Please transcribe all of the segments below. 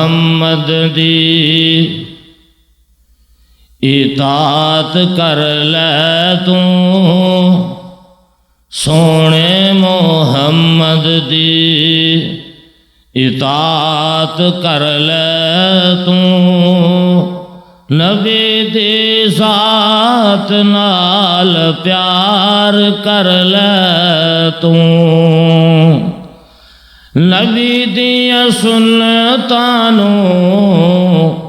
محمد دی اطاعت کر لے تو سونے محمد دی اطاعت کر لے تو نبی دی ذات نال پیار کر لے تو نبی دی سنتاں نوں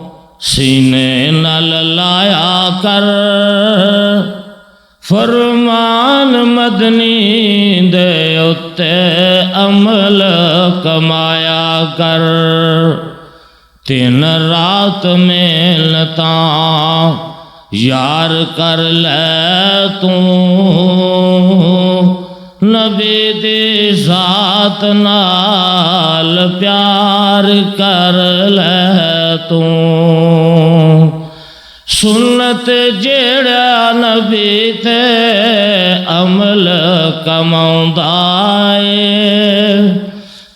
سینے نال لایا کر فرمان مدنی دے اتے عمل کمایا کر تین رات محنتاں یار کر لے تو نبی دی ذات نال پیار کر لے تو سنت جیڑا نبی تے عمل کماؤندا اے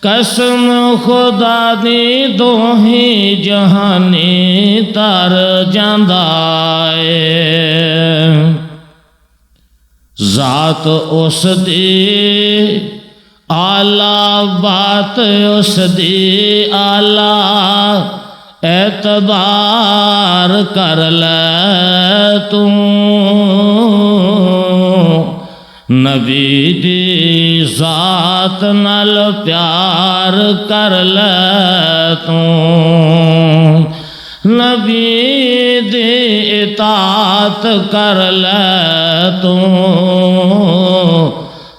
قسم خدا دی دوہی جہانی تر جاندا اے ذات اس دی آلہ بات اس دی آلہ اعتبار کر لے تو نبی دی ذات نال پیار کر لے تو نبی دی اطاعت کر لے تو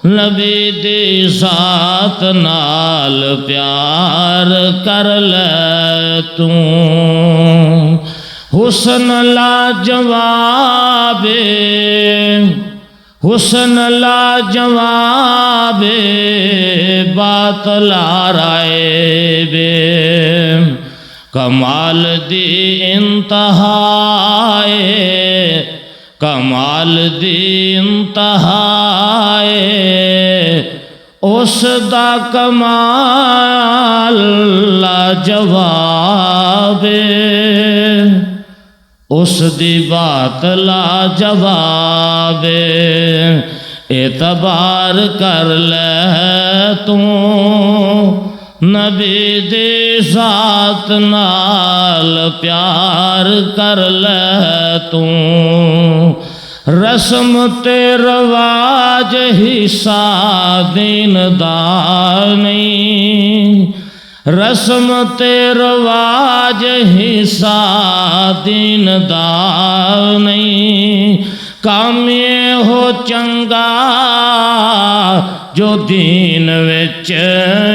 نبی دی ذات نال پیار کر لے تو حسن لا جواب حسن لا جواب بات لا رائے بے کمال دی انتہا ہے کمال دی انتہا ہے اس دا کمال لا جواب اس دی بات لا جواب اعتبار کر لے تو نبی دی ذات نال پیار کر لے تو رسم تے رواج حصہ دین دا نہیں رسم تے رواج حصہ دین دا نہیں کام یہ ہو چنگا جو دین وچ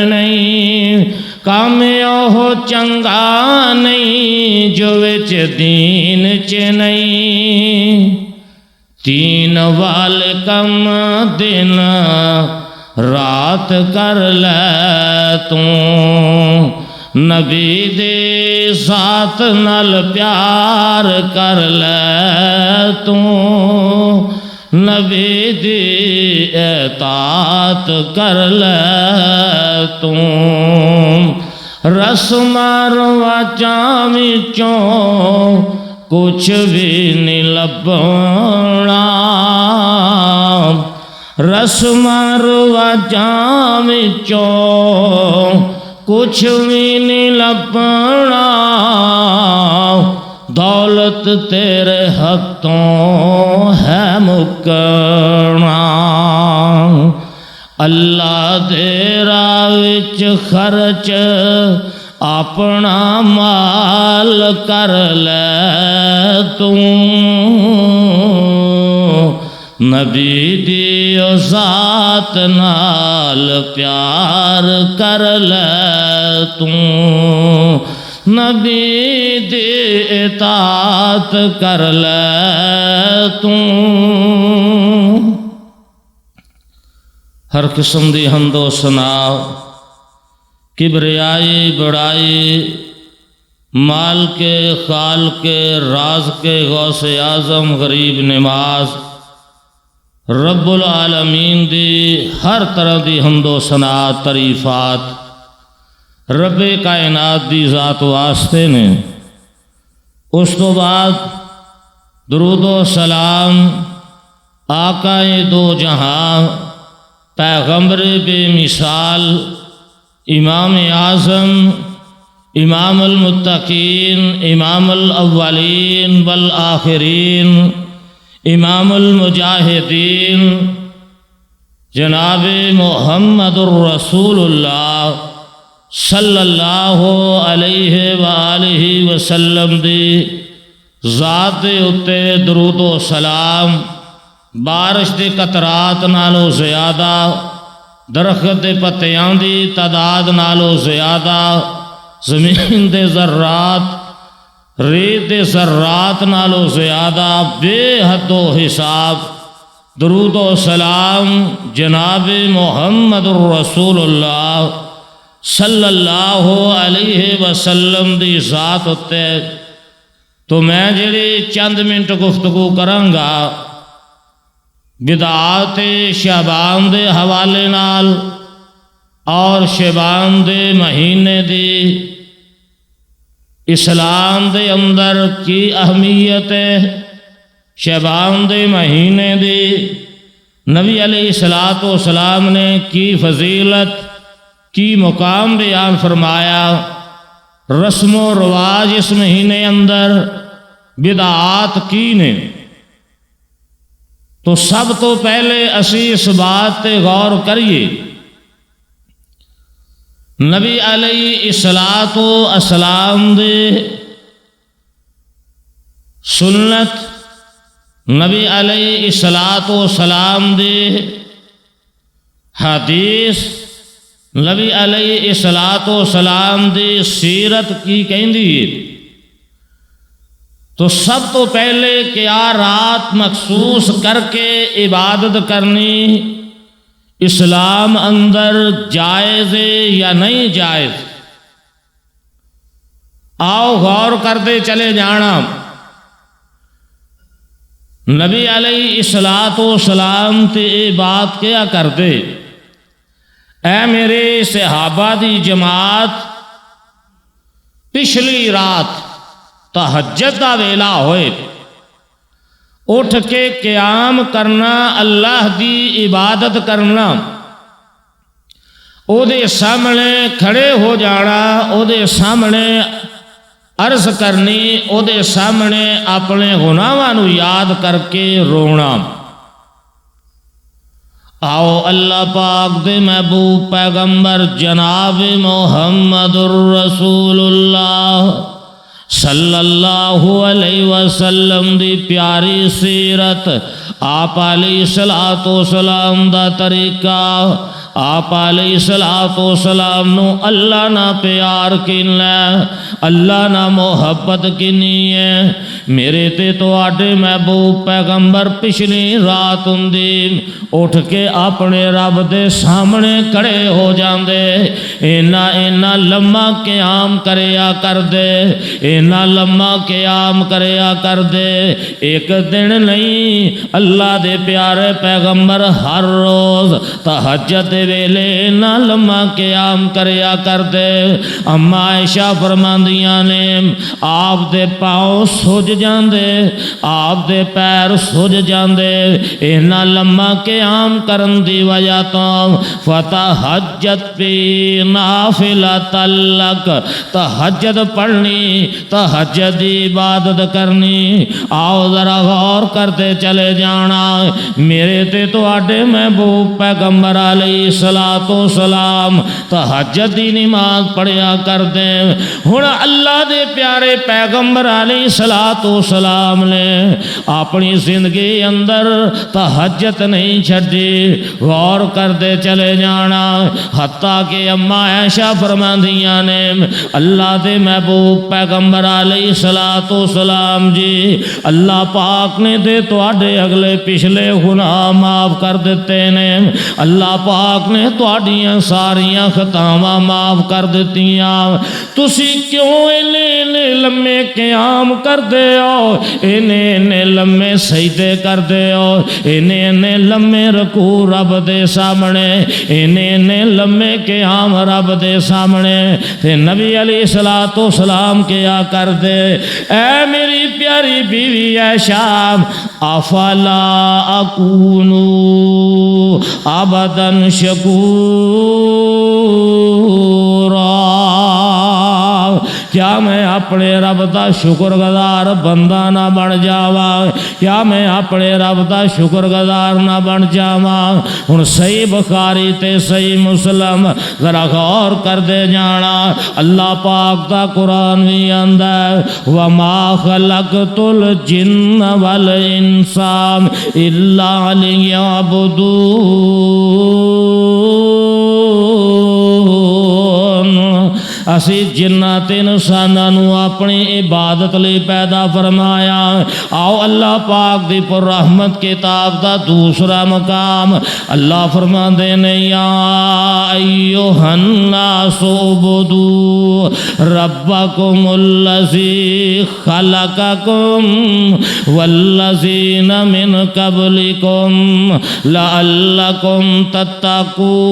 نہیں کام یہ ہو چنگا نہیں جو وچ دین چ نہیں تین والے کم دن رات کر لے تو نبی دی ذات نال پیار کر لے تو نبی دی اطاعت کر لے تو رسم رواجاں وچوں کچھ بھی نہیں لبنا رسم رواجاں وچوں کچھ بھی نہیں لبنا دولت تیرے ہاتھوں ہے مکنا اللہ دے راہ وچ خرچ اپنا مال کر لے تو نبی دی ذات نال پیار کر لے تو نبی دی اطاعت کر لے تو ہر قسم دی حمد و ثنا کبریائی بڑائی مال کے خال کے راز کے غوث اعظم غریب نواز رب العالمین دی ہر طرح دی حمد و ثنا تعریفات رب کائنات دی ذات واسطے نے۔ اس تو بعد درود و سلام آقا دو جہاں پیغمبر بے مثال امام اعظم امام المتقین امام الاولین والآخرین امام المجاہدین جناب محمد الرسول اللہ صلی اللہ علیہ وآلہ وسلم دی ذات اتے درود و سلام بارش دے قطرات نالو زیادہ درخت دے پتیاں دی تعداد نالو زیادہ زمین دے ذرات ریت دے ذرات نالو زیادہ بے حد و حساب درود و سلام جناب محمد الرسول اللہ صلی اللہ علیہ وسلم دی ذات ہوتے۔ تو میں جڑی چند منٹ گفتگو کروں گا بدعات شعبان دے حوالے نال اور شعبان دے مہینے دی اسلام دے اندر کی اہمیت ہے، شعبان دے مہینے دی نبی علیہ الصلوۃ والسلام نے کی فضیلت کی مقام بیان فرمایا، رسم و رواج اس مہینے اندر بدعات کی نے۔ تو سب تو پہلے اسی اس بات تے غور کریے، نبی علیہ الصلوۃ والسلام دے سنت، نبی علیہ الصلوۃ والسلام دے حدیث، نبی علیہ الصلوۃ والسلام دی سیرت کی کہندی ہے۔ تو سب تو پہلے کیا رات مخصوص کر کے عبادت کرنی اسلام اندر جائز ہے یا نہیں جائز؟ آؤ غور کرتے چلے جانا۔ نبی علیہ الصلوۃ والسلام تے بات کیا کرتے، اے میرے صحابہ دی جماعت، پچھلی رات تہجد دا ویلا ہوئے اٹھ کے قیام کرنا، اللہ دی عبادت کرنا، او دے سامنے کھڑے ہو جانا، او دے سامنے عرض کرنی، او دے سامنے اپنے گناہاں نو یاد کر کے رونا۔ آؤ اللہ پاک دے محبوب پیغمبر جناب محمد الرسول اللہ صلی اللہ علیہ وسلم دی پیاری سیرت، آپ علیہ الصلوۃ والسلام دا طریقہ، آپ علیہ الصلوۃ والسلام نو اللہ نہ پیار کنا، اللہ نہ محبت کنی ہے۔ میرے تے تواڈے محبوب پیغمبر پچھلی رات ہوندی اٹھ کے اپنے رب دے سامنے کھڑے ہو جاندے، اینا لمحہ قیام کریا کر دے، اینا لمحہ قیام کریا کر دے۔ ایک دن نہیں، اللہ دے پیارے پیغمبر ہر روز تہجد دے ویلے اینا لمحہ قیام کریا کر دے۔ اما عائشہ فرماندیاں نے آپ دے پاؤں سج جاندے، آپ دے پیر سج جاندے اینا لمحہ قیام کرن دی وجہ تو۔ فتہجد پی نافلۃ لک، تہجد پڑھنی، تہجد عبادت کرنی۔ آؤ ذرا غور کرتے چلے جانا، میرے تے تواڈے محبوب پیغمبر علیہ الصلوۃ والسلام تہجد دی نماز پڑھیا کر دے۔ ہن اللہ دے پیارے پیغمبر علیہ الصلوۃ والسلام نے اپنی زندگی اندر تہجد نہیں چھڈی، غور کرتے چلے جانا۔ حتیٰ کہ اما عائشہ فرماندیاں نے اللہ دے محبوب پیغمبر علیہ الصلوۃ والسلام جی، اللہ پاک نے دے تواڈے اگلے پچھلے گناہ معاف کر دیتے نے، اللہ پاک نے تواڈیاں ساریاں خطاواں معاف کر دتیاں، تسی کیوں انہیں لمے قیام کر دے ہو، انہیں لمے سجدے کر دے ہو، انہیں لمے رکوع رب دے سامنے، انہیں لمے قیام رب دے سامنے۔ تے نبی علیہ السلام کیا کر دے، اے میری پیاری بیوی عائشہ، افلا اکونو عبدا شکورا، کیا میں اپنے رب دا شکر گزار بندہ نہ بن جاواں؟ کیا میں اپنے رب دا شکر گزار نہ بن جاواں؟ ہن صحیح بخاری تے صحیح مسلم ذرا غور کر دے جانا، اللہ پاک دا قرآن بھی آندا ہے وَمَا خَلَقْتُ الْجِنَّ وَالْإِنسَ إِلَّا لِيَعْبُدُونَ، اسی جنات انسانوں اپنی عبادت لئی پیدا فرمایا۔ آؤ اللہ پاک دی پر رحمت کتاب دا دوسرا مقام اللہ فرماندے نے یا ایھا الناس اعبدوا ربکم الذی خلقکم والذین من قبلکم لعلکم تتقون۔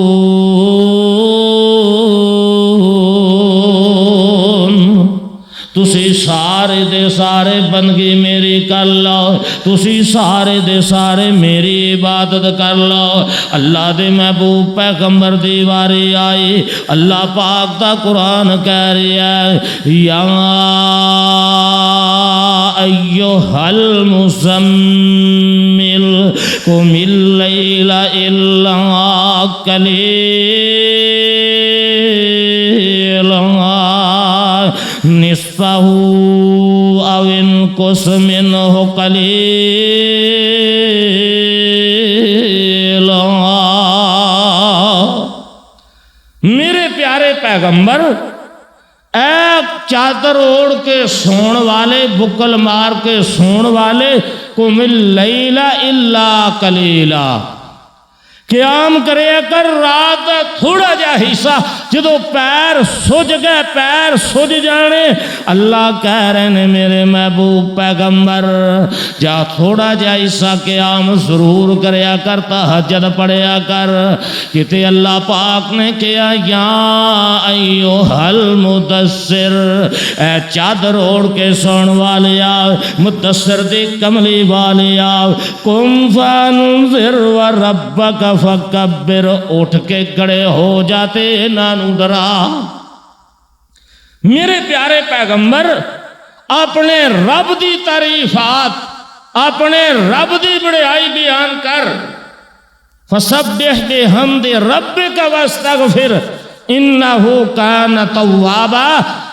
تسی سارے دے سارے بندگی میری کر لو، تسی سارے دے سارے میری عبادت کر لو۔ اللہ دے محبوب پیغمبر دی واری آئی، اللہ پاک دا قرآن کہہ رہا ہے یا ایھا المزمل قم اللیل الا قلیلا نصفہ او انقص منہ قلیلا۔ میرے پیارے پیغمبر، ایک چادر اوڑھ کے سون والے، بکل مار کے سون والے، قم اللیل الا قلیلا، قیام کرے کر رات دا تھوڑا جا حصہ، جدو پیر سج گئے، پیر سج جانے، اللہ کہہ رہے ہیں میرے محبوب پیغمبر جا تھوڑا جا حصہ قیام ضرور کریا کر، تہجد پڑھیا کر۔ کتے اللہ پاک نے کیا یا ایھا المدثر، اے چادر اوڑھ کے سون والیا، مدثر دی کملی والیا، قم فانذر وربک فکبر، اٹھ کے کھڑے ہو جاتے نانو ڈرا۔ میرے پیارے پیغمبر، اپنے رب دی تعریفات، اپنے رب دی بڑائی بیان کر، فسبح بحمد ربک واستغفر انہ کان توابا۔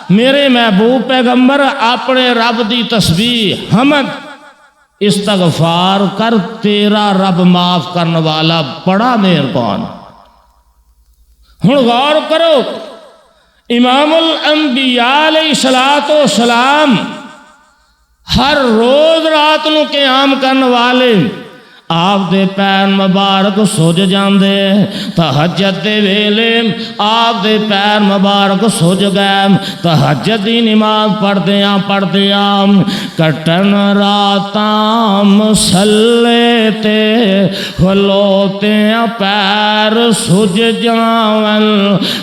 میرے محبوب پیغمبر، اپنے رب دی تسبیح، حمد، استغفار کر، تیرا رب معاف کرنے والا بڑا مہربان۔ ہن غور کرو، امام الانبیاء علیہ السلام ہر روز رات نو قیام کرنے والے، آپ دے پیر مبارک سج جاندے، تہجد دے ویلے آپ دے پیر مبارک سج گئے، تہجد دی نماز پڑھدیاں کٹن راتاں مسلے تے کھلوتیاں پیر سج جاون،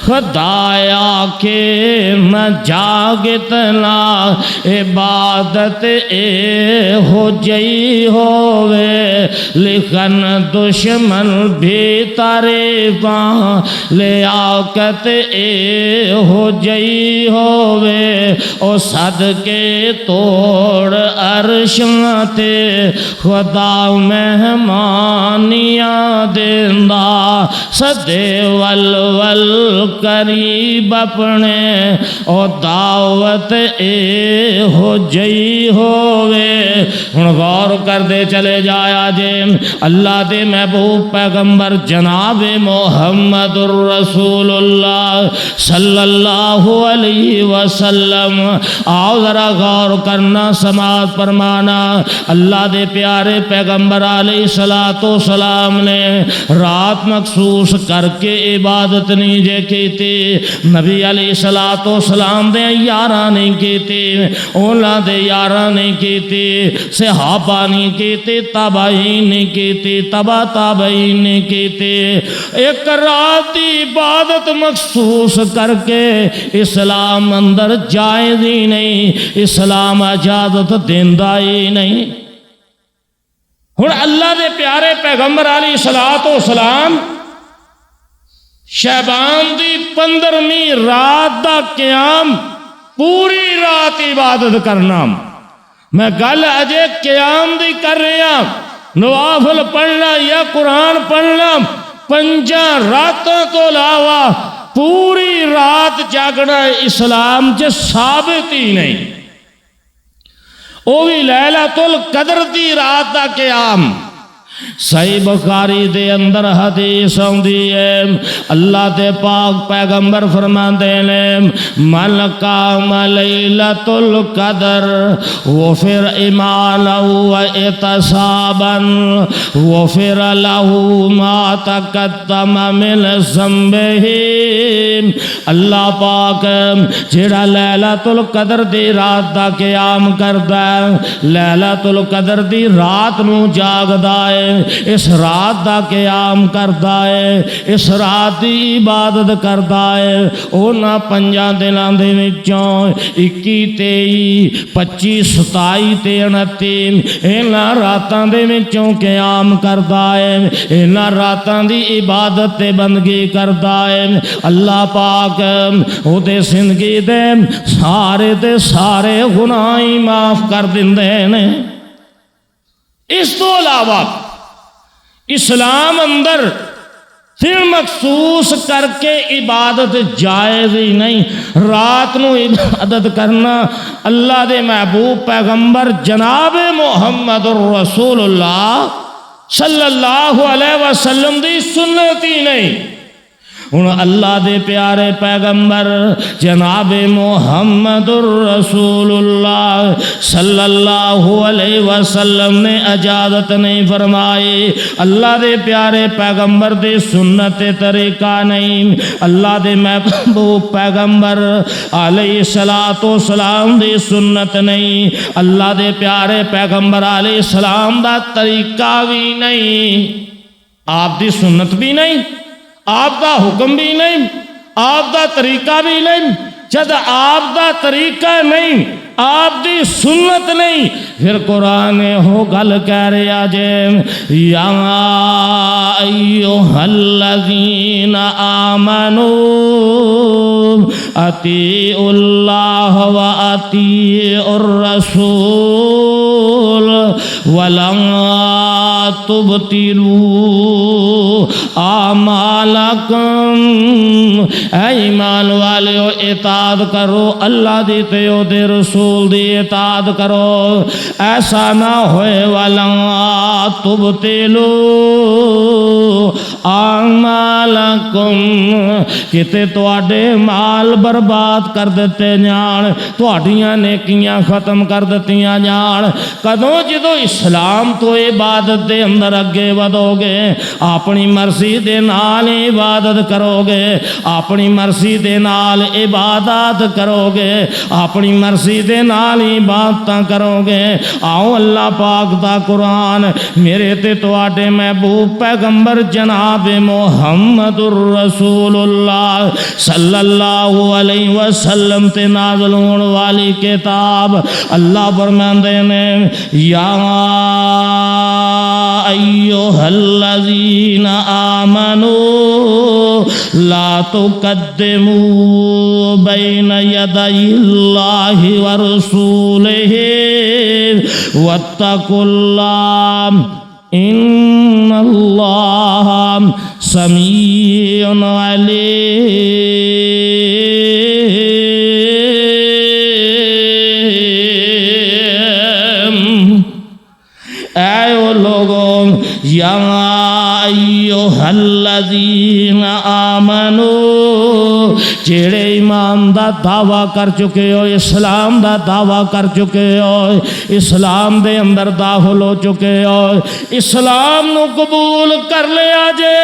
خدایا کہ نہ جاگتنا عبادت اے ہو جئی ہووے، لکھن دشمن بھی تعریفاں لیاقت اے ہو جئی ہووے، او صدقے توڑ عرشاں تے خدا مہمانیاں دیندا، سدے ول ول قریب اپنے، او دعوت اے ہو جئی ہووے۔ ہن غور کر دے چلے جایا جے اللہ دے محبوب پیغمبر جناب محمد الرسول اللہ صلی اللہ علیہ وسلم، آؤ ذرا غور کرنا، سماعت فرمانا۔ اللہ دے پیارے پیغمبر علیہ السلام نے رات مخصوص کر کے عبادت نہیں جے کیتی، نبی علیہ السلام دے یاراں نہیں کیتی، اولا دے یاراں نہیں کیتی، صحابہ نہیں کیتی، تابعین نہیں کیتی، تبع تابعین نہیں کیتی۔ ایک رات دی عبادت مخصوص کر کے اسلام اندر جائز ہی نہیں، اسلام اجازت دیندا ہی نہیں۔ ہن اللہ دے پیارے پیغمبر علیہ السلام شعبان دی 15ویں رات دا قیام، پوری رات عبادت کرنا۔ میں گل اجے قیام دی کر رہا، نوافل پڑھنا یا قرآن پڑھنا، 5 راتوں تو علاوہ پوری رات جاگنا اسلام چ ثابت ہی نہیں۔ وہ بھی لیلۃ القدر دی رات دا قیام۔ صحیح بخاری دے اندر حدیث آندی ہے، اللہ دے پاک پیغمبر فرماندے نے من قام لیلۃ القدر غفر ایمانا و احتسابا غفر له ما تقدم من ذنبہ۔ اللہ پاک جڑا لیلۃ القدر دی رات دا قیام کردا ہے، لیلۃ القدر دی رات نو جاگدا ہے، اس رات دا قیام کردا ہے، اس رات دی عبادت کردا ہے، اونا 5 دناں دے وچوں 21 23 25 27 تے 29 انہاں راتاں دے وچوں قیام کردا ہے، انہاں راتاں دی عبادت تے بندگی کردا ہے۔ اللہ پاک او دے زندگی دے سارے گناہ ہی معاف کر دیندے نے۔ اس تو علاوہ اسلام اندر دن مخصوص کر کے عبادت جائز ہی نہیں۔ رات نو عبادت کرنا اللہ دے محبوب پیغمبر جناب محمد الرسول اللہ صلی اللہ علیہ وسلم دی سنت ہی نہیں۔ ہن اللہ دے پیارے پیغمبر جناب محمد الرسول اللہ صلی اللہ علیہ وسلم نے اجازت نہیں فرمائی، اللہ دے پیارے پیغمبر دے سنت طریقہ نہیں، اللہ دے محبوب پیغمبر علیہ السلام دی سنت نہیں، اللہ دے پیارے پیغمبر علیہ السلام دا طریقہ بھی نہیں، آپ دی سنت بھی نہیں، آپ دا حکم بھی نہیں، آپ دا طریقہ بھی نہیں۔ جد آپ دا طریقہ نہیں، آپ دی سنت نہیں، پھر قرآن ہو گل کہہ رہا جے یا ایھا الذین آمنوا اطیعوا اللہ و اطیعوا الرسول ولن تبطلوا اعمالکم۔ اے ایمان والو اطاعت کرو اللہ دی تے او دے رسول دی اطاعت کرو، ایسا نہ ہوئے ولن تبطلوا اعمالکم، کتے تواڈے مال برباد کر دیتے جان، تواڈیاں نیکیاں ختم کر دتیاں جان۔ کدوں جدوں اسلام تو عبادت دے اندر اگے ودو گے، اپنی مرضی دے نال عبادت کرو گے، اپنی مرضی دے نال عبادت کرو گے، اپنی مرضی دے نال عبادتاں کرو گے۔ آؤ اللہ پاک دا قرآن میرے تے تواڈے محبوب پیغمبر جناب محمد الرسول اللہ صلی اللہ علیہ وسلم تے نازل ہون والی کتاب، اللہ فرماندے نے یا ایھا الذین آمنوا لا تقدموا بین یدی اللہ ورسولہ واتقوا اللہ ان اللہ سمیع علیم۔ اے او لوگوں یا ایھا الذین آمنو جڑے ایمان دا دعویٰ کر چکے ہو، اسلام دا دعویٰ کر چکے ہو، اسلام دے اندر داخل ہو چکے ہو، اسلام نو قبول کر لیا جے،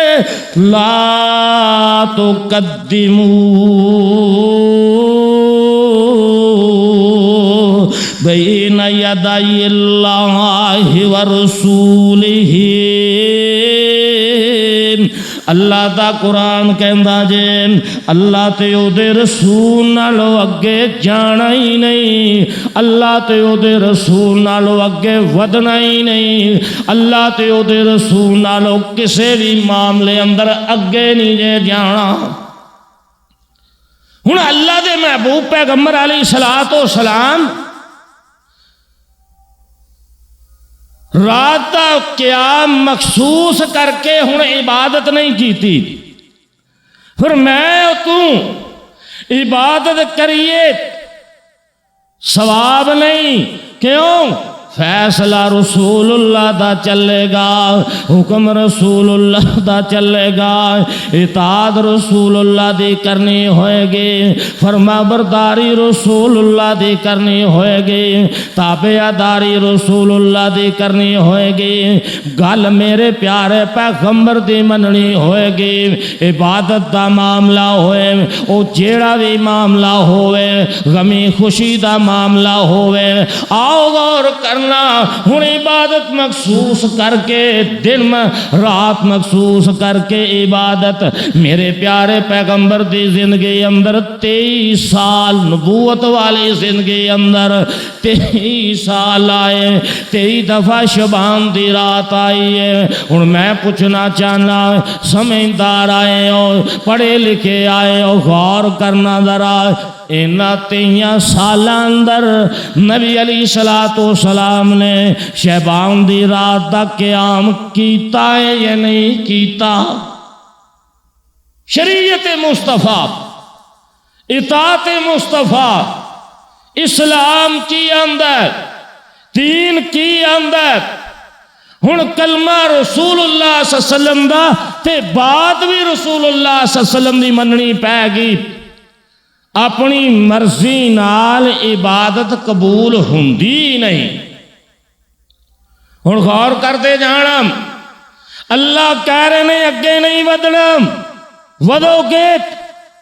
لا تقدمو بین یدی اللہ ورسولہ۔ اللہ دا قرآن کہندا جے اللہ تے او دے رسول نالوں اگے جانا ہی نہیں، اللہ تے او دے رسول نالوں اگے ودنا ہی نہیں، اللہ تے او دے رسول نالوں کسے بھی معاملے اندر اگے نہیں جے جانا۔ ہن اللہ دے محبوب پیغمبر علیہ الصلوۃ والسلام رات دا قیام مخصوص کر کے ہن عبادت نہیں کیتی، پھر میں تو عبادت کریے ثواب نہیں، کیوں؟ فیصلہ رسول اللہ دا چلے گا، حکم رسول اللہ دا چلے گا، اطاعت رسول اللہ دی کرنی ہوئے گی، فرما برداری رسول اللہ دی کرنی ہوئے گی، تابعداری رسول اللہ دی کرنی ہوئے گی، گل میرے پیارے پیغمبر دی مننی ہوئے گی۔ عبادت دا معاملہ ہوئے، او جیڑا بھی معاملہ ہوئے، غمی خوشی دا معاملہ ہوئے، آؤ غور کرنا ہن عبادت مخصوص کر کے، دن میں رات مخصوص کر کے عبادت۔ میرے پیارے پیغمبر دی زندگی اندر 23 سال نبوت والی زندگی اندر 23 سال آئے، 23 دفعہ شبان دی رات آئی ہے۔ ہن میں پوچھنا چاہنا، سمجھدار آئے ہو، پڑھے لکھے آئے ہو، غور کرنا ذرا، اینا 23 سال اندر نبی علیہ الصلوۃ والسلام نے شبان دی رات دا قیام کیتا ہے یا نہیں کیتا؟ شریعت مصطفیٰ، اطاعت مصطفیٰ، اسلام کی اندر، دین کی اندر، ہن کلمہ رسول اللہ صلی اللہ علیہ وسلم دا تے بعد بھی رسول اللہ صلی اللہ علیہ وسلم دی مننی پے گی۔ اپنی مرضی نال عبادت قبول ہوندی نہیں۔ ہن غور کرتے جانا، اللہ کہہ رہے نے اگے نہیں ودنا، ودو گے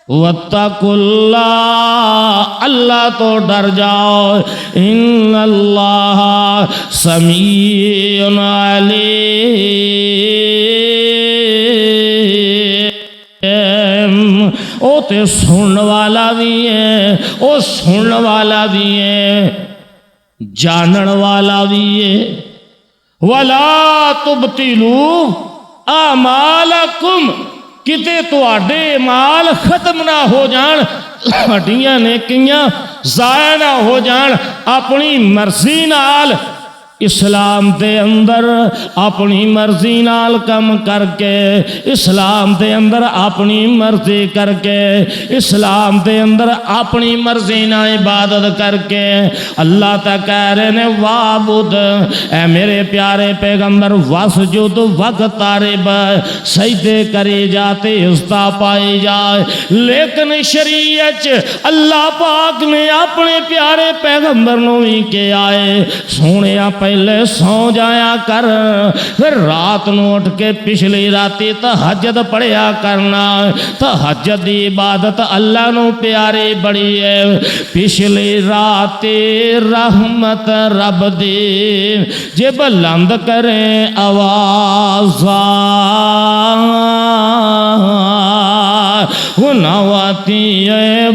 وَاتَّقُوا اللَّهَ، اللہ تو ڈر جاؤ، ان اللہ سمیع علیم، او تے سن والا بھی ہے، او سن والا بھی ہے، جانن والا بھی ہے۔ وَلَا تُبْطِلُوا أَعْمَالَكُمْ، کتے تواڈے مال ختم نہ ہو جان، تواڈیاں نیکیاں ضائع نہ ہو جان، اپنی مرضی نال اسلام دے اندر اپنی مرضی نال کم کر کے، اسلام دے اندر اپنی مرضی کر کے، اسلام دے اندر اپنی مرضی نہ عبادت کر کے، اللہ تا کہہ رہے نے وعبد، اے میرے پیارے پیغمبر، واسجد وقتارب، سجدے کرے جاتے استا پائی جائے۔ لیکن شریعت اللہ پاک نے اپنے پیارے پیغمبر نو ہی کے آئے، سونے پہلے سو جایا کر، پھر رات نو اٹھ کے پچھلی راتی تہجد پڑھیا کرنا۔ تہجد دی عبادت اللہ نو پیاری بڑی ہے۔ پچھلی راتی رحمت رب دی جے بلند کریں آواز، نواتی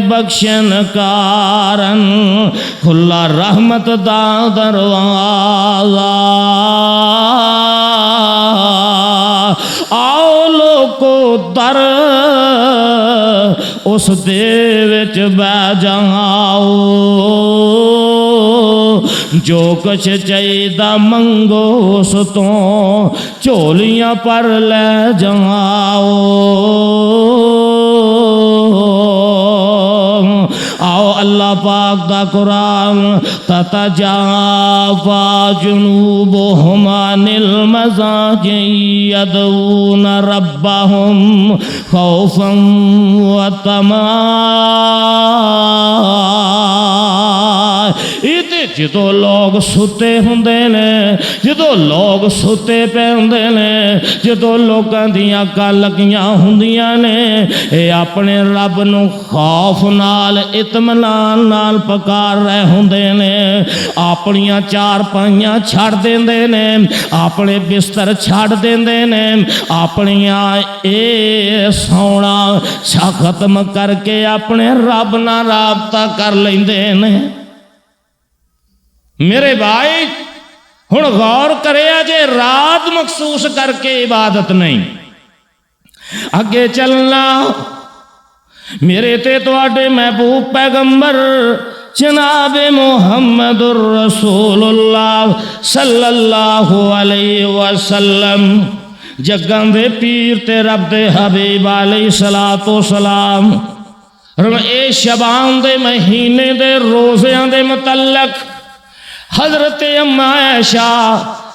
بخشن کارن، کھلا رحمت دا دروازہ، آؤ لوگو در اس دے وچ بہ جاؤ، جو کچھ چاہیدہ منگو اس تو چولیاں پر لے جاؤ، آؤ اللہ پاک دا قرآن تتجافا جنوبہم عن المضاجع یدعون ربہم خوفا وطمعا. جدو لوگ ستے ہوندے نے، جدو لوگ ستے پے ہوندے نے، جدو لوگاں دیاں اکھاں لگیاں ہوندیاں نے، اے اپنے رب نو خوف نال اطمینان نال پکار رہے ہوندے نے، اپنیاں چار پائیاں چھڑ دیندے نے، اپنے بستر چھڑ دیندے نے، اپنیاں اے سونا ختم کر کے اپنے رب نال رابطہ کر لیندے نے. میرے بھائی ہن غور کرے جے رات مخصوص کر کے عبادت نہیں، اگے چلنا میرے تے تواڈے محبوب پیغمبر جناب محمد الرسول اللہ صلی اللہ علیہ وسلم جگاں دے پیر تے رب دے حبیب علیہ الصلوۃ والسلام اے شعبان دے مہینے دے روزیاں دے متعلق حضرت ام عائشہ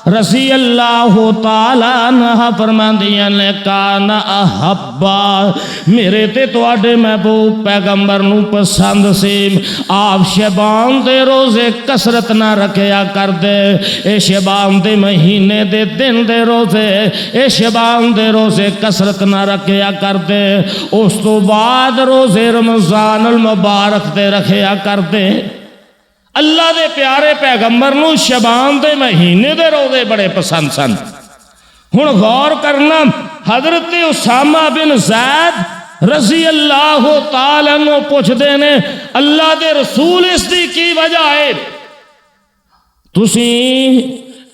رضی اللہ تعالیٰ عنہ فرماندیاں نے کان احبا میرے تے تواڈے محبوب پیغمبر نو پسند سی آپ شعبان دے روزے کسرت نہ رکھیا کر دے، اے شعبان دے مہینے دے دن دے روزے، اے شعبان دے روزے کسرت نہ رکھیا کر دے، اس تو بعد روزے رمضان المبارک دے رکھیا کر دے. اللہ دے پیارے پیغمبر نو شعبان دے مہینے دے روزے بڑے پسند سن. ہن غور کرنا حضرت اسامہ بن زید رضی اللہ تعالیٰ عنہ پوچھ دے نے اللہ دے رسول اس دی کی وجہ ہے تسی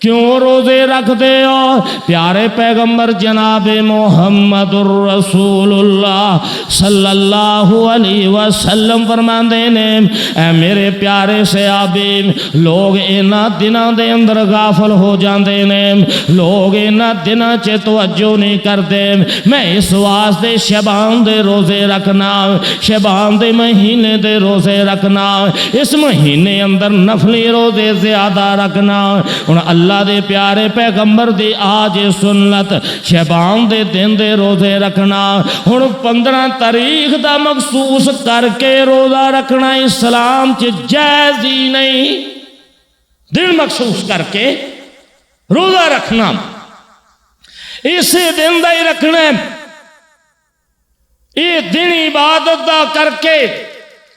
کیوں روزے رکھ دے ہو؟ پیارے پیغمبر جناب محمد الرسول اللہ صلی اللہ علیہ وسلم فرماندے نے اے میرے پیارے صحابی لوگ اینا دنوں دے اندر غافل ہو جاندے نے، لوگ اینا دنوں چے توجہ نہیں کردے، میں اس واسطے شعبان دے روزے رکھنا، شعبان دے مہینے دے روزے رکھنا، اس مہینے اندر نفلی روزے زیادہ رکھنا. اور اللہ دے پیارے پیغمبر دی آج سنت شعبان دے دن دے روزے رکھنا. ہن 15 تاریخ دا مخصوص کر کے روزہ رکھنا اسلام چ جائز ہی نہیں. دن مخصوص کر کے روزہ رکھنا اسی دن دا ہی رکھنا ہے. یہ دن عبادت دا کر کے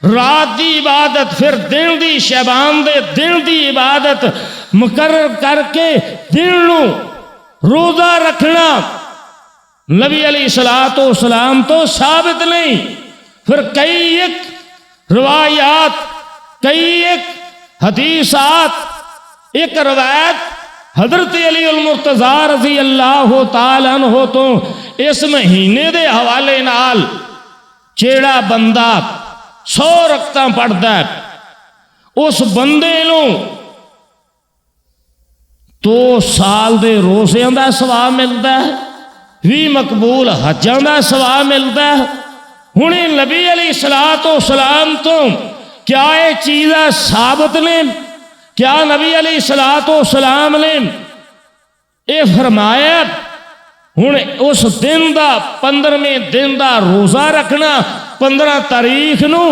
رات دی عبادت، پھر دن دی شعبان دے دن دی عبادت مقرر کر کے دن نو روزہ رکھنا نبی علیہ الصلوۃ والسلام تو ثابت نہیں. پھر کئی ایک روایات، کئی ایک حدیثات، ایک روایت حضرت علی المرتضیٰ رضی اللہ تعالیٰ عنہ تو اس مہینے دے حوالے نال جیڑا بندہ 100 رکعتاں پڑھدا ہے اس بندے نو 2 سال دے روزیاں دا ثواب ملدا ہے، 20 مقبول حجاں دا ثواب ملدا ہے. ہن نبی علیہ الصلوۃ والسلام تو کیا یہ چیزیں ثابت نے؟ کیا نبی علیہ الصلوۃ والسلام نے اے فرمایا ہن اس دن دا 15ویں دن دا روزہ رکھنا 15 تاریخ نو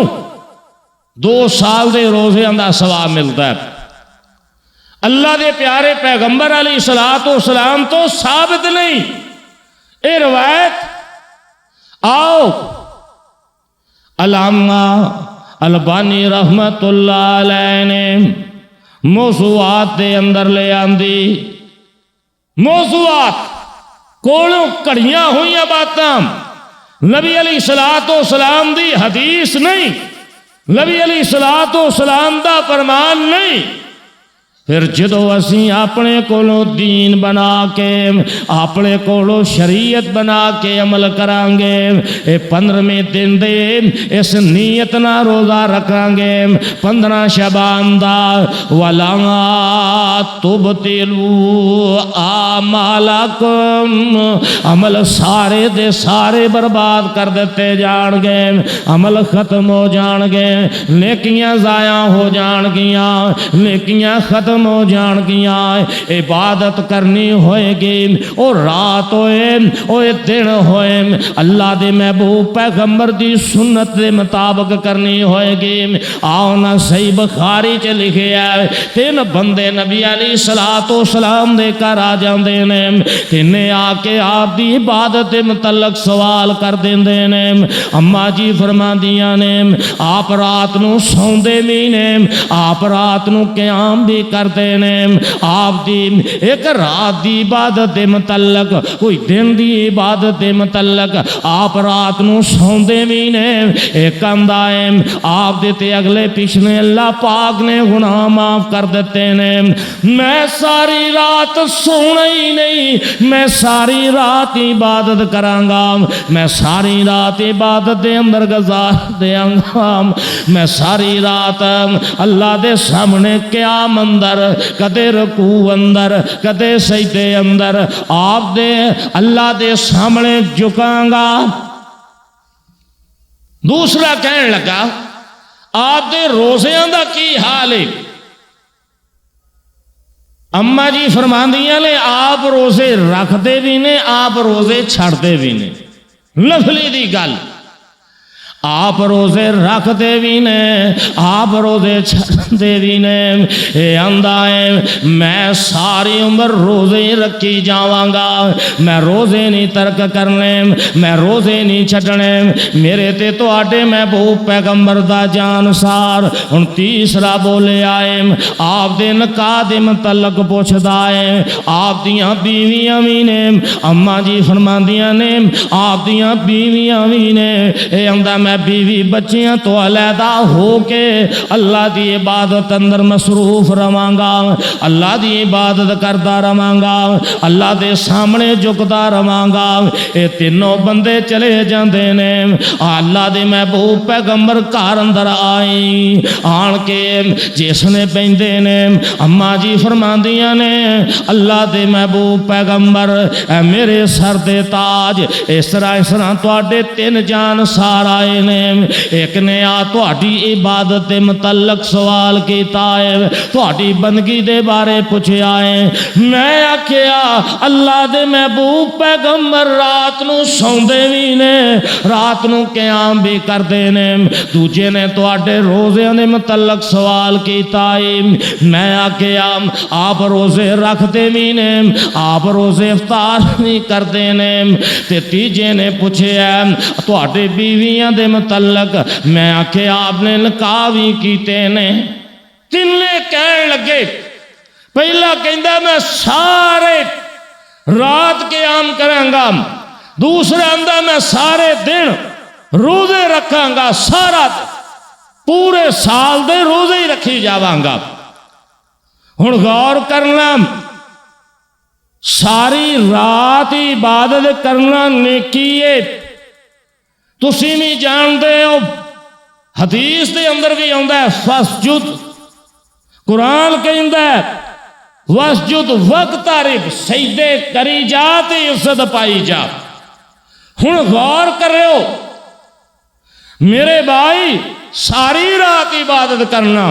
2 سال دے روزیاں دا ثواب ملتا ہے؟ اللہ دے پیارے پیغمبر علیہ الصلوۃ والسلام تو ثابت نہیں. اے روایت آؤ علامہ البانی رحمت اللہ علیہ نے موضوعات دے اندر لے آندی. موضوعات کولوں کڑیاں ہوئیاں باتاں، نبی علیہ الصلوۃ والسلام دی حدیث نہیں، نبی علیہ الصلوۃ والسلام دا فرمان نہیں. پھر جدو اسی اپنے کولوں دین بنا کے اپنے کولوں شریعت بنا کے عمل کران گے، اے 15ویں دن دے اس نیت نہ روزہ رکھان گے 15 شعبان دا، وَلَا تُبْطِلُوا أَعْمَالَكُمْ، عمل سارے دے سارے برباد کر دیتے جان گے، عمل ختم ہو جان گے، نیکیاں ضائع ہو جان گیاں، نیکیاں ختم ہو جان گیاں، عبادت کرنی ہوئے گی، اور رات ہوئے اور دن ہوئے اللہ دے محبوب پیغمبر دی سنت دے مطابق کرنی ہوئے گی۔ آؤ نا صحیح بخاری چ لکھے ہے 3 بندے نبی علیہ السلام دے کر آ جاندے نے، تینے آ کے آپ دی عبادت دے متعلق سوال کر دیندے نے۔ اماں جی فرماندیاں نے آپ رات نو سوندے بھی نے، آپ رات نو قیام بھی کرتے نے، آپ دی ایک رات دی عبادت دے متعلق کوئی دن دی عبادت دے متعلق آپ رات نو سوندے بھی نے، ایک اندائے آپ دیتے اگلے پچھلے اللہ پاک نے گناہ معاف کر دیتے نے۔ میں ساری رات سونا ہی نہیں، میں ساری رات عبادت کرانگا، میں ساری رات عبادت دے اندر گزار دیاں گا، میں ساری رات اللہ دے سامنے قیام اندر، کدے رکوع اندر، کدے سجدے اندر آپ دے اللہ دے سامنے جھکاں گا۔ دوسرا کہنے لگا آپ دے روزیاں دا کی حال ہے؟ اماں جی فرماندیاں نے آپ روزے رکھ دے بھی نے، آپ روزے چھڑ دے بھی نے، لفلی دی گل، آپ روزے رکھ دے بھی نے، آپ روزے چھڑ دے بھی نے۔ اے اندائے میں ساری عمر روزے رکھی جاواں گا، میں روزے نہیں ترک کرنے، میں روزے نہیں چھڑنے، میرے تے تو آٹے محبوب پیغمبر دا جان سار۔ ان تیسرا بولے آئے آپ دے نکاح دے متعلق پوچھ دائے، آپ دیاں بیویاں بھی نے، اماں جی فرماندیاں نے آپ دیاں بیویاں بھی نے، اے اندہ میں بیوی بچیاں تو علیحدہ ہو کے اللہ دی عبادت اندر مصروف رہانگا، اللہ دی عبادت کرتا رہانگا، اللہ دے سامنے جھکتا رہانگا۔ اے تینوں بندے چلے جاندے نے، اللہ دے محبوب پیغمبر گھر اندر آئی، آن کے جس نے بیندے نے، اماں جی فرماندیاں نے اللہ دے محبوب پیغمبر اے میرے سر دے تاج، اس طرح تواڈے 3 جان سار آئے نے، ایک نے آ تواڈی عبادت دے متعلق سوال کیتا ہے، تواڈی بندگی دے بارے پوچھیا ہے، میں آکھیا اللہ دے محبوب پیغمبر رات نو سوندے بھی نے، رات نو قیام بھی کردے نے۔ دوجے نے تواڈے روزے دے متعلق سوال کیتا ہے، میں آکھیا آپ روزے رکھ دے بھی نے، آپ روزے افطار بھی کردے نے۔ تے تیجے نے پوچھیا تواڈے بیویاں دے متعلق، میں آکھے آپ نے نکاح بھی کیتے نے۔ تینے کہنے لگے، پہلا کہندا میں سارے رات قیام کراں گا، دوسرا آندا میں سارے دن روزے رکھاں گا، سارا پورے سال دے روزے ہی رکھی جاواں گا۔ ہن غور کرنا، ساری رات عبادت کرنا نیکی ہے، تسی نہیں جان دے ہو، حدیث دے اندر بھی آندا ہے فسجد، قرآن کہندا ہے وسجد وقترب، سجدے کری جا تے عزت پائی جا۔ ہن غور کر رہے ہو میرے بھائی، ساری رات عبادت کرنا،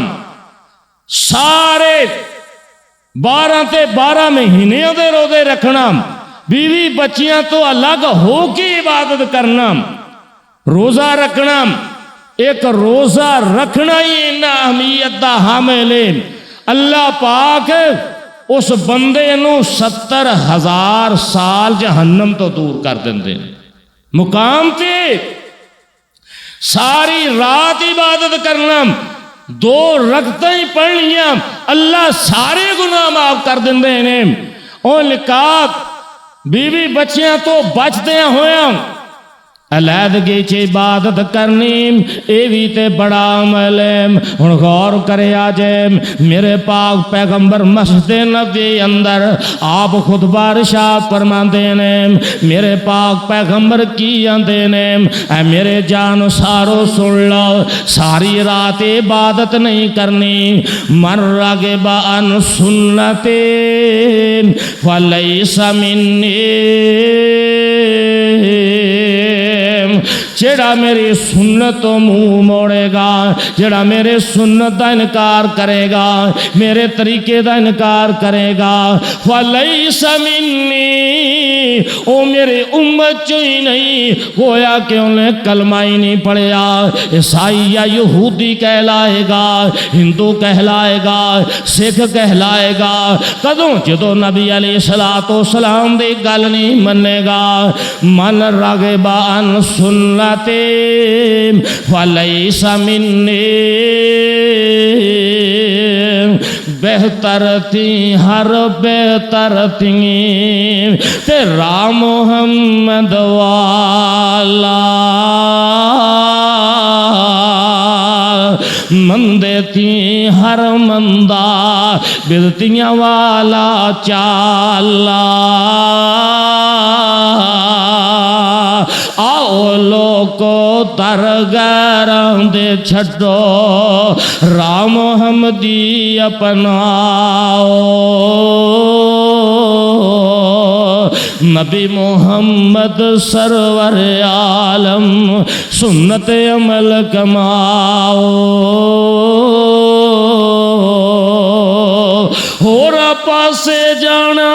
سارے 12 تے 12 مہینے دے روزے رکھنا، بیوی بچیاں تو الگ ہو کے عبادت کرنا، روزہ رکھنا، ایک روزہ رکھنا ہی انہا اہمیت دا حامل ہے۔ اللہ پاک اس بندے نو 70,000 سال جہنم تو دور کر دیندے مقام تے ساری رات عبادت کرنا، 2 رکعتیں ہی پڑھنیاں، اللہ سارے گناہ معاف کر دیندے نے۔ اور نکاح بیوی بچیاں تو بچدے ہوئے علیحدگی چ عبادت کرنی اے بھی تے بڑا عمل ہے۔ ہن غور کریا جے میرے پاک پیغمبر مسجد نبی اندر آپ خطبہ ارشاد فرماندے نے، میرے پاک پیغمبر کی آندے نے، اے میرے جان سارو سن لو، ساری رات عبادت نہیں کرنی، من راغب عن سنتی فلیس منی، جڑا میری سنت تو منہ موڑے گا، جڑا میرے سنت دا انکار کرے گا، میرے طریقے دا انکار کرے گا، فلیس منی، او میرے امت چو ہی نہیں، گویا کہ انہیں کلمہ ہی نہیں پڑھیا، عیسائی یا یہودی کہلائے گا، ہندو کہلائے گا، سکھ کہلائے گا، کدوں جدو نبی علیہ السلام دی گل نہیں منے گا، من راغب عن سنتی فلیس منی، بہتر تھی ہر بہتر تھی تیرا محمد والا، مندے تھی ہر مندہ بدتیاں والا چالا، آؤ لوگو در غیراں دے چھڈو، راہ محمدی اپناؤ، نبی محمد سرور عالم سنت عمل کماؤ، ہور پاسے جانا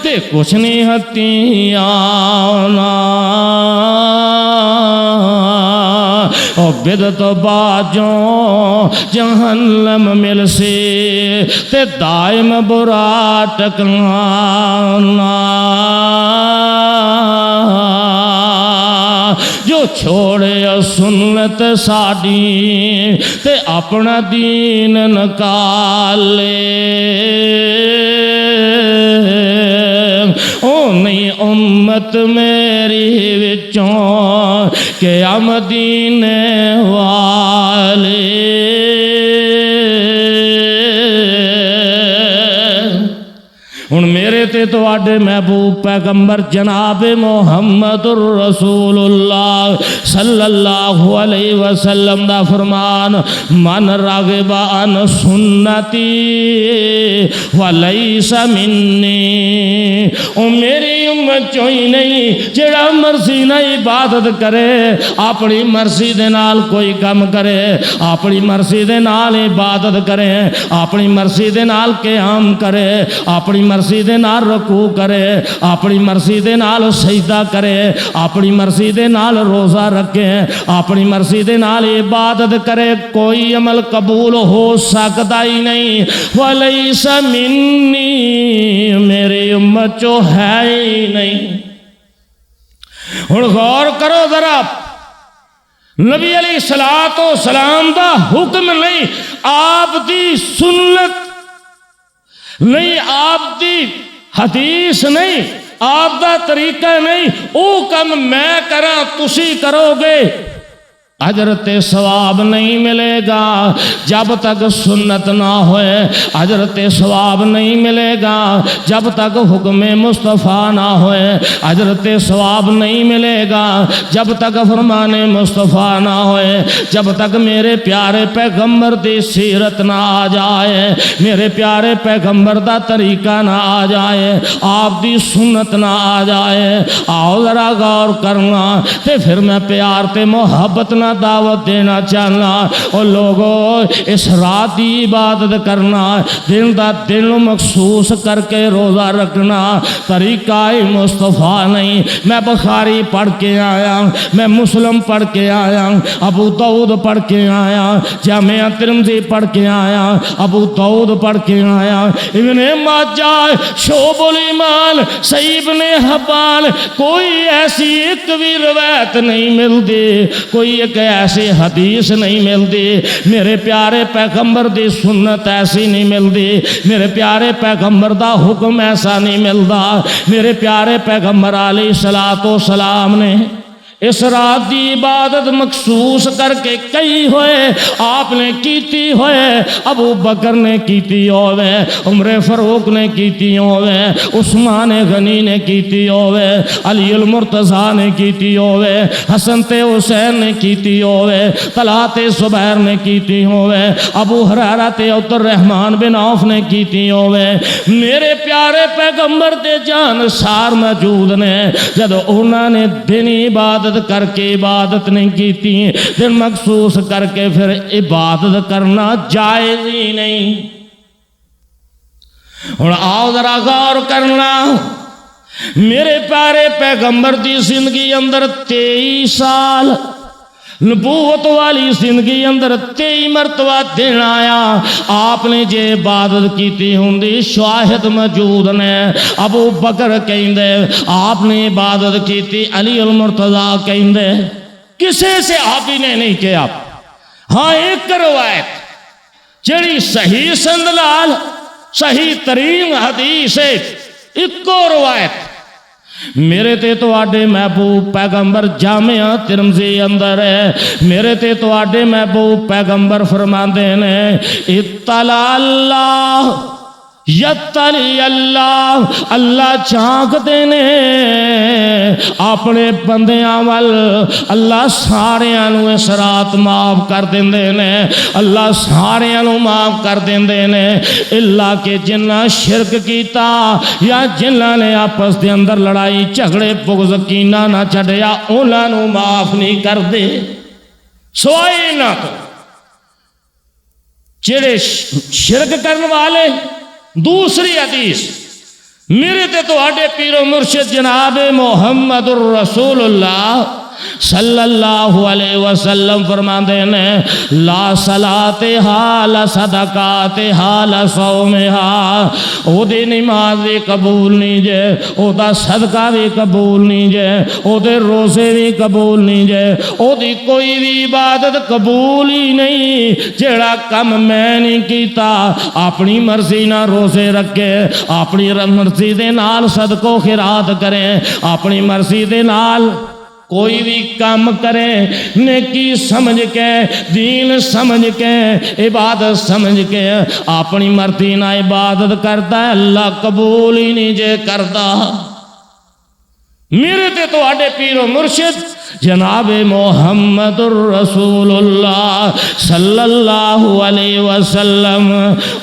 تے کچھ نہیں ہتھی آنا، او بدت باجوں جہنم مل سی تے دائم برا ٹکانا، جو چھوڑے سنت ساڈی تے اپنا دین نکالے، او نہیں امت میری وچوں کہ مدینے والے، ہن میرے تے تواڈے محبوب پیغمبر جناب محمد الرسول اللہ صلی اللہ علیہ وسلم دا فرمان، من راغب عن سنتی ولیس منی، او میری امت چوں ہی نہیں جڑا مرضی نہ عبادت کرے، اپنی مرضی دے نال کوئی کم کرے، اپنی مرضی دے نال عبادت کرے، اپنی مرضی دے نال قیام کرے، اپنی مرضی دے نال رکوع کرے، اپنی مرضی دے نال سجدہ کرے، اپنی مرضی دے نال روزہ رکھے، اپنی مرضی دے نال عبادت کرے، کوئی عمل قبول ہو سکتا ہی نہیں، ولیس منی، میری امت چو ہے ہی نہیں۔ ہن غور کرو ذرا، نبی علیہ السلام دا حکم نہیں، آپ دی سنت نہیں، آپ دی حدیث نہیں، آپ دا طریقہ نہیں، او کم میں کراں تسی کرو گے، اجر تے ثواب نہیں ملے گا جب تک سنت نہ ہوئے، اجر تے ثواب نہیں ملے گا جب تک حکم مصطفیٰ نہ ہوئے، اجر تے ثواب نہیں ملے گا جب تک فرمان مصطفیٰ نہ ہوئے، جب تک میرے پیارے پیغمبر دی سیرت نہ آ جائے، میرے پیارے پیغمبر دا طریقہ نہ آ جائے، آپ دی سنت نہ آ جائے۔ آؤ ذرا غور کرنا تے پھر میں پیار تے محبت نہ دعوت دینا چاہنا، اور لوگوں اس رات دی عبادت کرنا، دن دا دن مخصوص کر کے روزہ رکھنا، طریقہ مصطفیٰ نہیں۔ میں بخاری پڑھ کے آیا، میں مسلم پڑھ کے آیا، ابو داؤد پڑھ کے آیا، جامعہ ترمذی پڑھ کے آیا، ابو داؤد پڑھ کے آیا، ابن ماجہ، شعب الایمان، صحیح ابن حبان، کوئی ایسی ایک بھی روایت نہیں ملتی، کوئی ایک ایسی حدیث نہیں ملتی، میرے پیارے پیغمبر دی سنت ایسی نہیں ملتی، میرے پیارے پیغمبر دا حکم ایسا نہیں ملتا، میرے پیارے پیغمبر علیہ السلام نے اس رات دی عبادت مخصوص کر کے کئی ہوئے آپ نے کیتی ہوئے، ابو بکر نے کیتی ہوئے، عمر فاروق نے کیتی ہوئے، عثمان غنی نے کیتی ہوئے، علی المرتضیٰ نے کیتی ہوئے، حسن تے حسین نے کیتی ہوئے، طلحہ تے زبیر نے کیتی ہوئے، ابو ہریرہ تے عبد الرحمن بن عوف نے کیتی ہوئے۔ میرے پیارے پیغمبر دے جانسار موجود نے، جب انہوں نے دن عبادت کر کے عبادت نہیں کیتی، دن مخصوص کر کے پھر عبادت کرنا جائز ہی نہیں۔ اور آؤ ذرا غور کرنا، میرے پیارے پیغمبر دی زندگی اندر 23 سال، نبوت والی زندگی اندر 23 مرتبہ دن آیا آپ نے جے عبادت کیتی ہوندی، شاہد موجود نے، ابو بکر کہندے آپ نے عبادت کیتی، علی المرتضیٰ کہندے کسے سے آپ ہی نے نہیں کیا۔ ہاں ایک روایت جڑی صحیح سند لال صحیح ترین حدیث ہے، ایک کو روایت میرے تے تو آڈے محبوب پیغمبر جامعہ ترمذی اندر ہے، میرے تے تو آڈے محبوب پیغمبر فرماندے نے اطلع اللہ یطلع اللہ، اللہ چانک دینے اپنے بندیاں وال، اللہ ساریاں نو اس رات معاف کر دیندے نے، اللہ ساریاں نو معاف کر دیندے نے، اللہ کہ جنہ شرک کیتا یا جنہ نے آپس دے اندر لڑائی جھگڑے بغض کینہ نہ چھڈیا انہاں نو معاف نہیں کر دے، سوائے نہ تو جڑے شرک کرنے والے۔ دوسری حدیث میرے تے تو آڈے پیر و مرشد جناب محمد الرسول اللہ صلی اللہ علیہ وسلم فرماندے نے لا صلاتہا لا صدقاتہا لا صومہا، او دے نماز بھی قبول نہیں جے، او دا صدقہ بھی قبول نہیں جے، او دے روزے بھی قبول نہیں جے، او دی کوئی بھی عبادت قبول ہی نہیں جیڑا کم میں نہیں کیتا۔ اپنی مرضی نہ روزے رکھے، اپنی مرضی دے نال صدقہ و خیرات کریں، اپنی مرضی دے نال کوئی بھی کام کرے، نیکی سمجھ کے، دین سمجھ کے، عبادت سمجھ کے اپنی مرضی نہ عبادت کرتا ہے، اللہ قبول ہی نہیں جے کرتا۔ میرے تے تو آڈے پیر و مرشد جناب محمد الرسول اللہ صلی اللہ علیہ وسلم،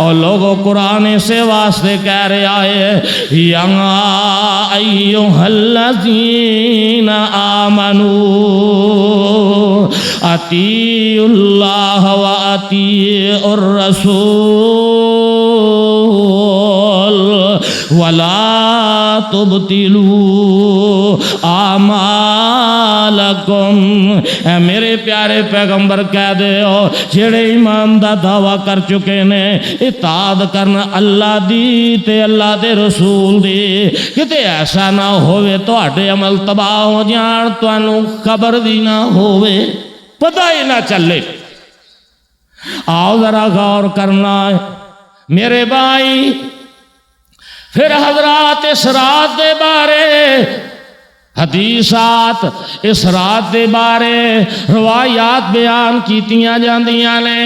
اور لوگوں قرآن سے واسطے کہہ رہے آئے یا ایہا الذین آمنوا اطیعوا اللہ و اطیعوا الرسول ولا تبطلوا اعمالکم۔ اے میرے پیارے پیغمبر کہہ دے ہو جڑے ایمان دا دعویٰ کر چکے نے اطاعت کرنا اللہ دی تے اللہ دے رسول دی، کتے ایسا نہ ہوئے تو اٹھے عمل تباہ ہو جان تو انہوں خبر دی نہ ہوئے، پتہ ہی نہ چلے۔ آؤ ذرا غور کرنا ہے میرے بھائی، پھر حضرات اس رات دے بارے حدیثات، اس رات دے بارے روایات بیان کیتیاں جاندیاں نے۔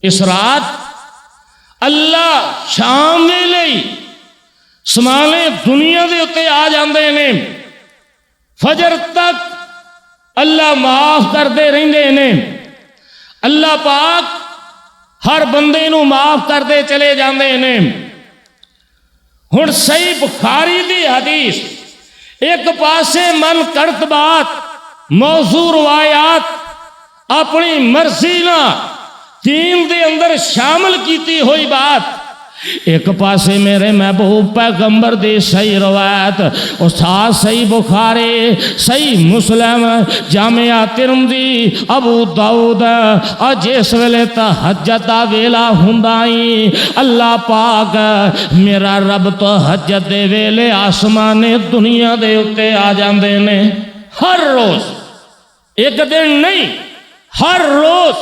اس رات اللہ شام دے لئی سمالے دنیا دے اتے آ جاندے نے، فجر تک اللہ معاف کر دے رہندے نے، اللہ پاک ہر بندے نو معاف کر دے چلے جاندے نے۔ ہن صحیح بخاری دی حدیث ایک پاسے من کرت بات موضوع روایات اپنی مرضی نہ دین دے اندر شامل کیتی ہوئی بات، ایک پاسے میرے محبوب پیغمبر دی صحیح روایت، استاد صحیح بخاری، صحیح مسلم، جامعہ ترمذی، ابو داؤد، اور جس ویلے تہجد دا ویلا ہندائی اللہ پاک میرا رب تہجد دے ویلے آسمان دنیا دے اتے آ جاندے نے، ہر روز، ایک دن نہیں، ہر روز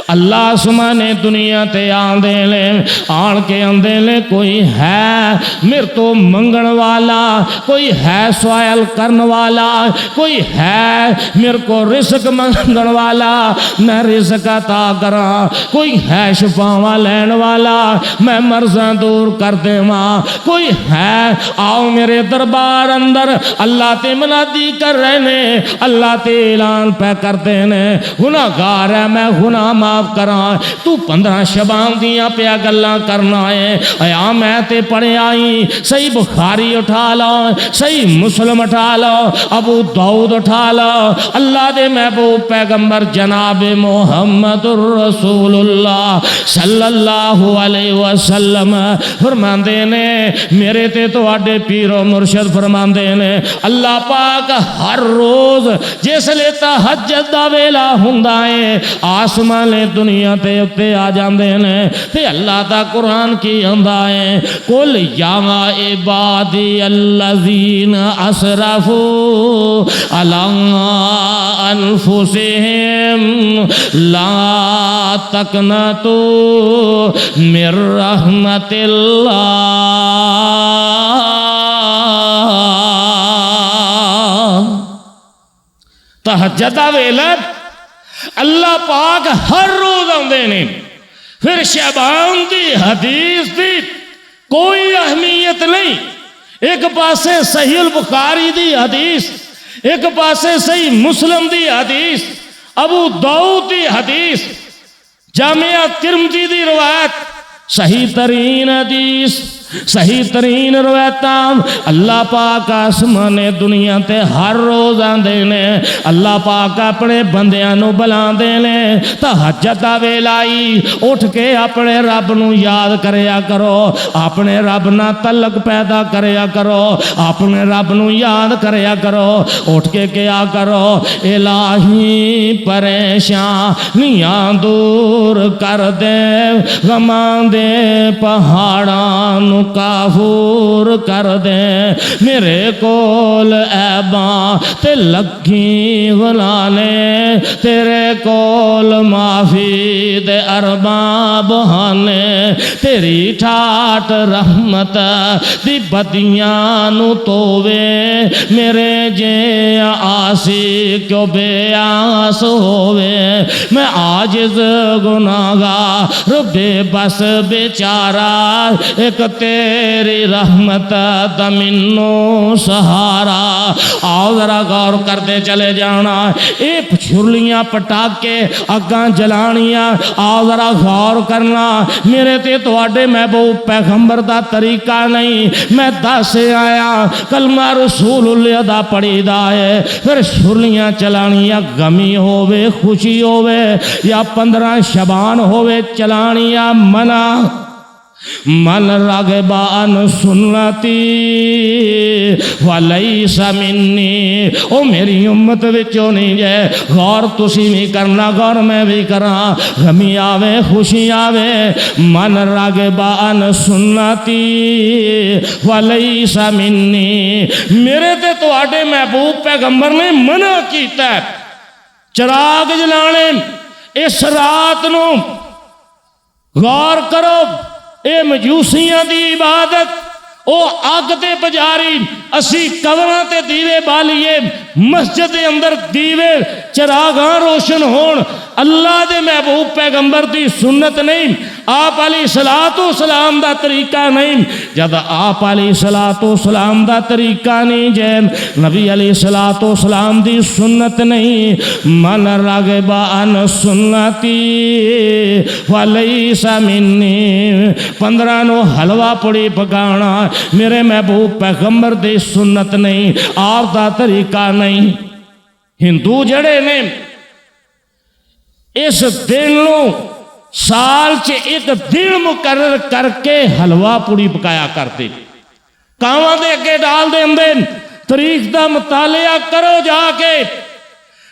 اللہ آسمانے دنیا تے آندے لے آن کے آندے لے کوئی ہے میرے تو منگن والا، کوئی ہے سوال کرن والا، کوئی ہے میرے کو رزق منگن والا میں رزق عطا کراں، کوئی ہے شفاواں لین والا میں مرضاں دور کر دیواں، کوئی ہے آؤ میرے دربار اندر اللہ تے منادی کر رہے نے، اللہ تے اعلان پہ کرتے نے گناہگار ہے میں گناہ معاف کراں، تو 15 شبان دیاں پیا گلاں کرنا ہے ایا میں تے پڑھے آئی صحیح بخاری اٹھا لو، صحیح مسلم اٹھا لو، ابو داؤد اٹھا لو، اللہ دے محبوب پیغمبر جناب محمد الرسول اللہ صلی اللہ علیہ وسلم فرماندے نے میرے تے تواڈے پیر و مرشد فرماندے نے اللہ پاک ہر روز جس لے تہجد دا ویلا ہوندا ہے آسمان لے دنیا تے اتے آ جاندے نے تے اللہ دا قرآن کی آندا ہے قل یا عبادی الذین اسرفوا علی انفسہم لا تقنطوا من رحمت اللہ تہجد دا ویلا اللہ پاک ہر روز آندے نے، پھر شعبان دی حدیث دی کوئی اہمیت نہیں، ایک پاسے صحیح البخاری دی حدیث، ایک پاسے صحیح مسلم دی حدیث، ابو داؤد دی حدیث، جامعہ ترمذی دی روایت، صحیح ترین حدیث، صحیح ترین روایتاں اللہ پاک آسمان دنیا تے ہر روز آندے نے، اللہ پاک اپنے بندیاں نو بلاندے نے تہجد دا ویلا آئی اٹھ کے اپنے رب نو یاد کریا کرو، اپنے رب نال تعلق پیدا کریا کرو، اپنے رب نو یاد کریا کرو، اٹھ کے کیا کرو الہی پریشانیاں دور کر دے، غماں دے پہاڑاں نو کافور کر دے، میرے کول عیباں تے لکھی غلانے، تیرے کول معافی دے ارباں بہانے، تیری ٹھاٹ رحمت دی بدیاں نو تووے، میرے جے آسی کیوں بے آس ہووے، میں عاجز گناہگار بے بس بیچارہ ایک تیری رحمت دا منو سہارا۔ آؤ ذرا غور کرتے چلے جانا، اے چھرلیاں پٹاکے اگاں جلانیاں، آؤ ذرا غور کرنا، میرے تے تواڈے محبوب پیغمبر دا طریقہ نہیں، میں دس آیا کلمہ رسول اللہ دا پڑھی دا ہے، پھر چھرلیاں چلانیاں غمی ہووے خوشی ہووے یا 15 شبان ہووے چلانیاں منع، من راغب عن سنتی ولیس منی، او میری امت وچوں نہیں جے، غور تسی بھی کرنا غور میں بھی کراں، غمی آوے خوشی آوے، من راغب عن سنتی ولیس منی، میرے تے تواڈے محبوب پیغمبر نے منع کیتا ہے چراغ جلانے اس رات نو، غور کرو اے مجوسیاں دی عبادت، او اگ تے پجاری، اسی قبراں تے دیوے بالیے، مسجد دے اندر دیوے چراغاں روشن ہون، اللہ دے محبوب پیغمبر دی سنت نہیں، آپ علیہ السلام دا طریقہ نہیں، جب آپ علیہ السلام دا طریقہ نہیں جے نبی علیہ السلام دی سنت نہیں، من راغب عن سنتی ولیس منی، 15 نو حلوہ پڑی پکانا میرے محبوب پیغمبر دی سنت نہیں، آپ دا طریقہ نہیں۔ ہندو جڑے نے اس دن نو سال چ ایک دن مقرر کر کے حلوہ پوڑی پکایا کرتے، کانواں دے اگے ڈال دے اندر تاریخ دا مطالعہ کرو جا کے،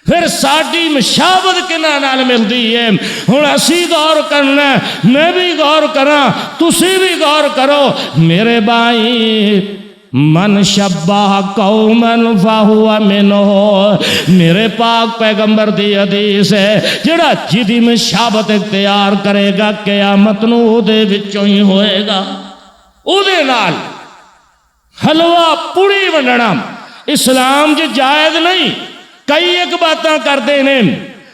پھر ساڈی مشابت کنہ نال ملدی ہے، ہن اسی غور کرنا، میں بھی غور کراں، تسی بھی غور کرو، میرے بھائی من شبہ قومن فہو منہو، میرے پاک پیغمبر دی حدیث ہے جڑا جدی مشابت اختیار کرے گا قیامت نو او دے وچوں ہی ہوئے گا۔ او دے نال حلوہ پوڑی ونڈنا اسلام جو جائز نہیں، کئی ایک باتاں کر دینے۔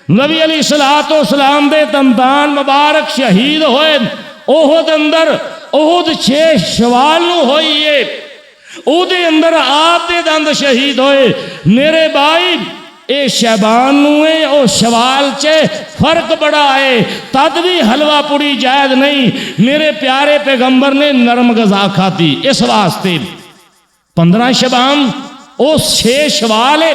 نبی علیہ السلام دے دندان مبارک شہید ہوئے احد اندر، احد 6 شوال نو ہوئی ہے، او دے اندر آپ دے دند شہید ہوئے۔ میرے بھائی اے شعبان نوے او شوال چے فرق بڑا ہے، تد بھی حلوہ پوڑی جائز نہیں۔ میرے پیارے پیغمبر نے نرم غذا کھاتی، اس واسطے 15 شعبان او 6 شوال ہے،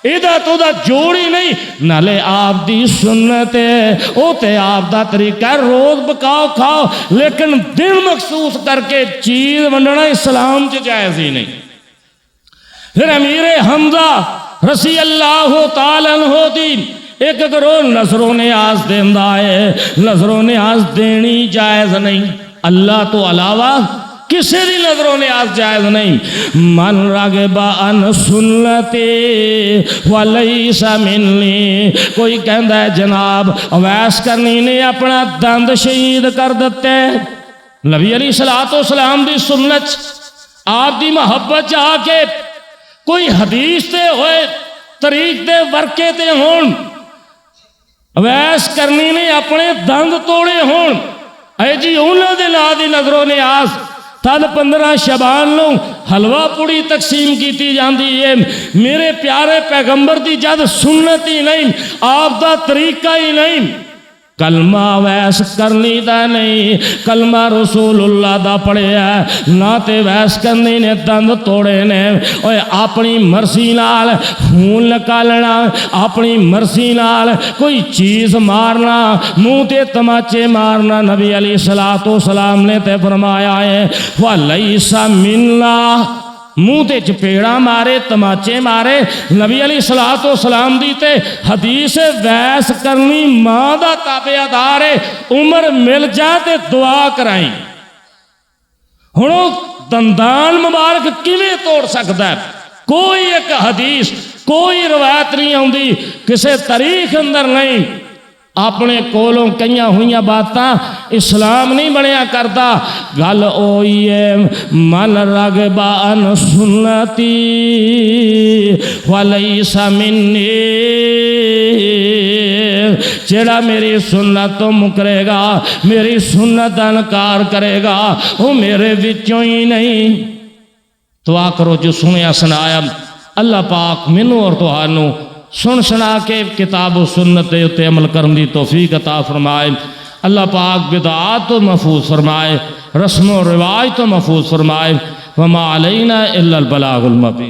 ایدہ تو دا جوڑی نہیں، نالے آپ دی سنت ہے، او تے آپ دا طریقہ ہے، روز بکاؤ کھاؤ، لیکن دن مخصوص کر کے چیز ونڈنا اسلام جو جائز ہی نہیں۔ پھر امیر حمزہ رضی اللہ تعالیٰ عنہ دی ایک گروہ نظر و نیاز دیندہ ہے، نظر و نیاز دینی جائز نہیں، اللہ تو علاوہ کسی دی نظر و نیاز جائز نہیں۔ من رغب عن سنتی ولیس منی، کوئی کہندا ہے جناب اویس کرنی نے اپنا دند شہید کر دیتے، نبی علیہ السلام دی سنت آپ دی محبت چاہ کے کوئی حدیث تے ہوئے طریق دے ورکے تے ہون، اویس کرنی نے اپنے دند توڑے ہون، اے جی انہوں دے نا دی نظر و نیاز تد 15 شعبان نو حلوہ پوڑی تقسیم کیتی جاندی ہے۔ میرے پیارے پیغمبر دی جد سنت ہی نہیں، آپ دا طریقہ ہی نہیں، کلمہ ویس کرنی دا نہیں، کلمہ رسول اللہ دا پڑھے ہے، نہ تے ویس کرنی نے دند توڑے نے، اوے اپنی مرضی نال خون نکالنا، اپنی مرضی نال کوئی چیز مارنا، منہ تے تماچے مارنا، نبی علیہ السلام نے تے فرمایا ہے وَلَيْسَ مِنَّا، منہ تے چپیڑا مارے تماچے مارے، نبی علیہ السلام دی تے حدیث ویس کرنی ماں دا تابع دار ہے، عمر مل جاتے دعا کرائیں۔ ہنو دندان مبارک کیویں توڑ سکتا ہے؟ کوئی ایک حدیث کوئی روایت نہیں ہوندی، کسے تاریخ اندر نہیں، اپنے کولوں کئیاں ہوئیاں باتاں اسلام نہیں بنیا کرتا۔ گل اوئی ہے من رغب عن سنتی ولیس منی، جڑا میری سنت تو مکرے گا، میری سنت انکار کرے گا، وہ میرے وچوں ہی نہیں۔ دعا کرو جو سنیا سنایا اللہ پاک منو اور تہانوں سن سنا کے کتاب و سنت تے عمل کرن دی توفیق عطا فرمائے۔ اللہ پاک بدعات تو محفوظ فرمائے، رسم و رواج تو محفوظ فرمائے۔ وما علینا الا البلاغ المبین۔